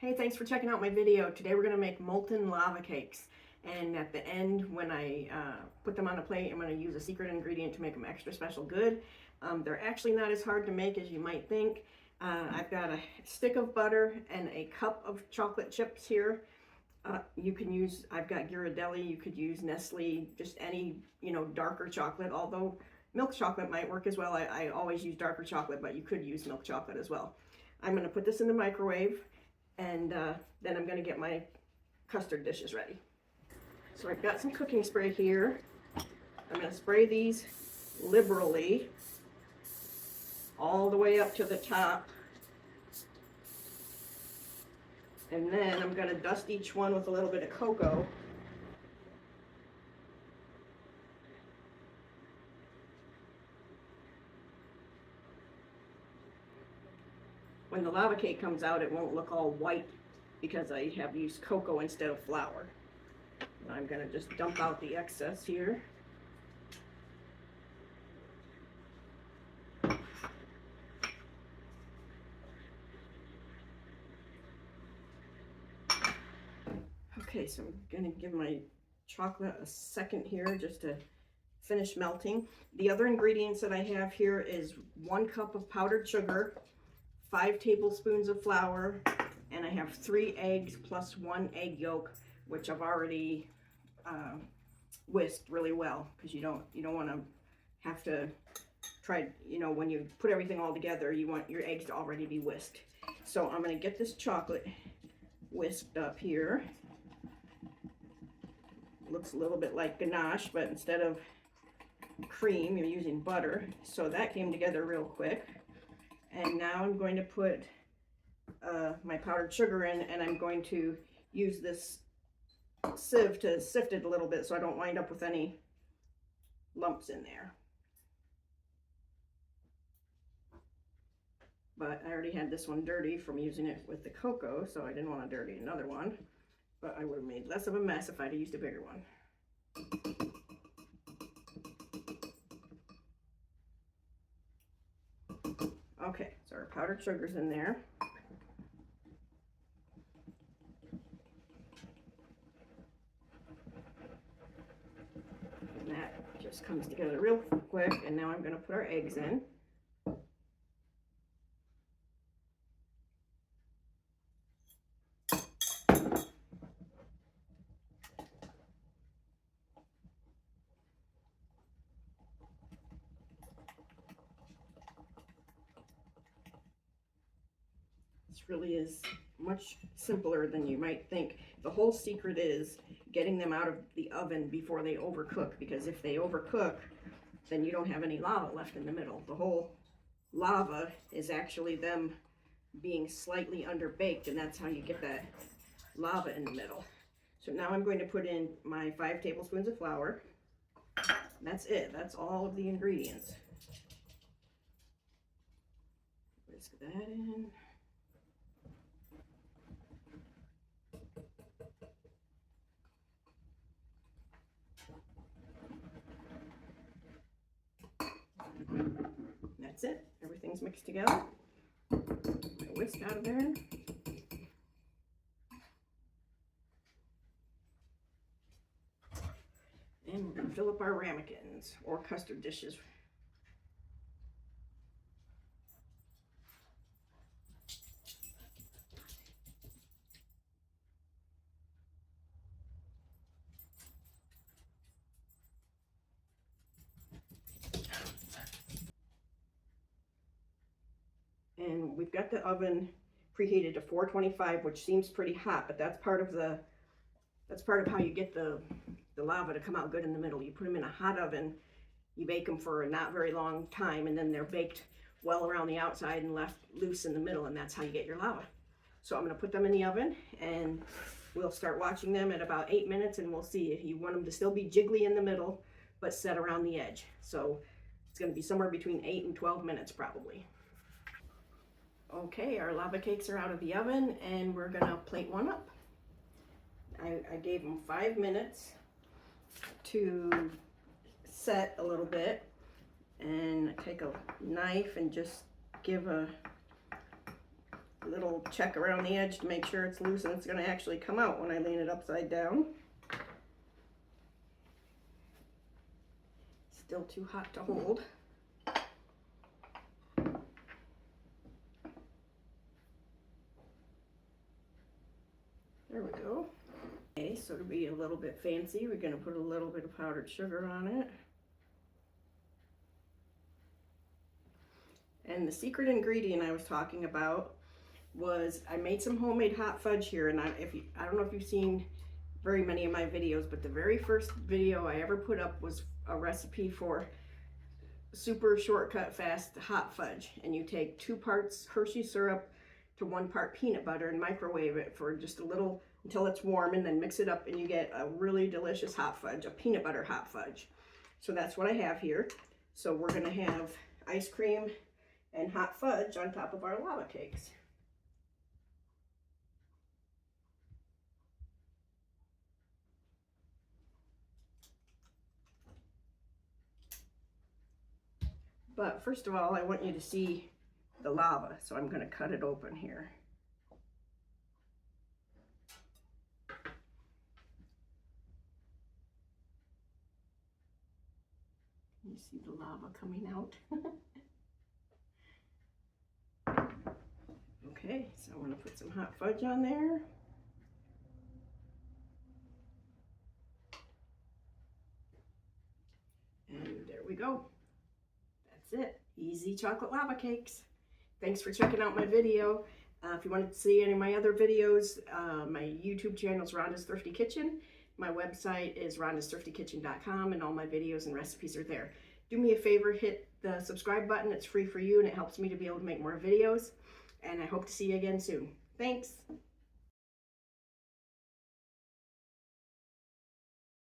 Hey, thanks for checking out my video. Today we're going to make molten lava cakes. And at the end, when I put them on a plate, I'm going to use a secret ingredient to make them extra special good. They're actually not as hard to make as you might think. I've got a stick of butter and a cup of chocolate chips here. You can use, I've got Ghirardelli, you could use Nestle, just any, darker chocolate, although milk chocolate might work as well. I always use darker chocolate, but you could use milk chocolate as well. I'm going to put this in the microwave. And then I'm going to get my custard dishes ready. So I've got some cooking spray here. I'm going to spray these liberally all the way up to the top. And then I'm going to dust each one with a little bit of cocoa. When the lava cake comes out, it won't look all white because I have used cocoa instead of flour. I'm going to just dump out the excess here. Okay, so I'm going to give my chocolate a second here just to finish melting. The other ingredients that I have here is 1 cup of powdered sugar, 5 tablespoons of flour, and I have 3 eggs plus 1 egg yolk, which I've already whisked really well, because you don't want to have to try, when you put everything all together, you want your eggs to already be whisked. So I'm going to get this chocolate whisked up here. Looks a little bit like ganache, but instead of cream, you're using butter. So that came together real quick. And now I'm going to put my powdered sugar in, and I'm going to use this sieve to sift it a little bit so I don't wind up with any lumps in there. But I already had this one dirty from using it with the cocoa, so I didn't want to dirty another one. But I would have made less of a mess if I'd used a bigger one. Okay, so our powdered sugar's in there. And that just comes together real quick, and now I'm going to put our eggs in. This really is much simpler than you might think. The whole secret is getting them out of the oven before they overcook, because if they overcook, then you don't have any lava left in the middle. The whole lava is actually them being slightly underbaked, and that's how you get that lava in the middle. So now I'm going to put in my 5 tablespoons of flour. That's it. That's all of the ingredients. Whisk that in. That's it. Everything's mixed together. Whisk out of there. And we're going to fill up our ramekins or custard dishes. And we've got the oven preheated to 425, which seems pretty hot, but that's part of how you get the lava to come out good in the middle. You put them in a hot oven, you bake them for a not very long time, and then they're baked well around the outside and left loose in the middle, and that's how you get your lava. So I'm going to put them in the oven, and we'll start watching them at about 8 minutes, and we'll see if you want them to still be jiggly in the middle, but set around the edge. So it's going to be somewhere between 8 and 12 minutes probably. Okay, our lava cakes are out of the oven, and we're gonna plate one up. I gave them 5 minutes to set a little bit, and I take a knife and just give a a little check around the edge to make sure it's loose and it's going to actually come out when I lean it upside down. Still too hot to hold. There we go. Okay, so to be a little bit fancy, we're going to put a little bit of powdered sugar on it. And the secret ingredient I was talking about was I made some homemade hot fudge here, and I don't know if you've seen very many of my videos, but the very first video I ever put up was a recipe for super shortcut fast hot fudge. And you take 2 parts Hershey syrup to 1 part peanut butter and microwave it for just a little until it's warm, and then mix it up and you get a really delicious hot fudge, a peanut butter hot fudge. So that's what I have here. So we're gonna have ice cream and hot fudge on top of our lava cakes. But first of all, I want you to see the lava, so I'm going to cut it open here. You see the lava coming out. Okay, so I'm going to put some hot fudge on there. And there we go. That's it. Easy chocolate lava cakes. Thanks for checking out my video. If you wanted to see any of my other videos, my YouTube channel is Rhonda's Thrifty Kitchen. My website is rhondasthriftkitchen.com, and all my videos and recipes are there. Do me a favor, hit the subscribe button. It's free for you, and it helps me to be able to make more videos. And I hope to see you again soon. Thanks.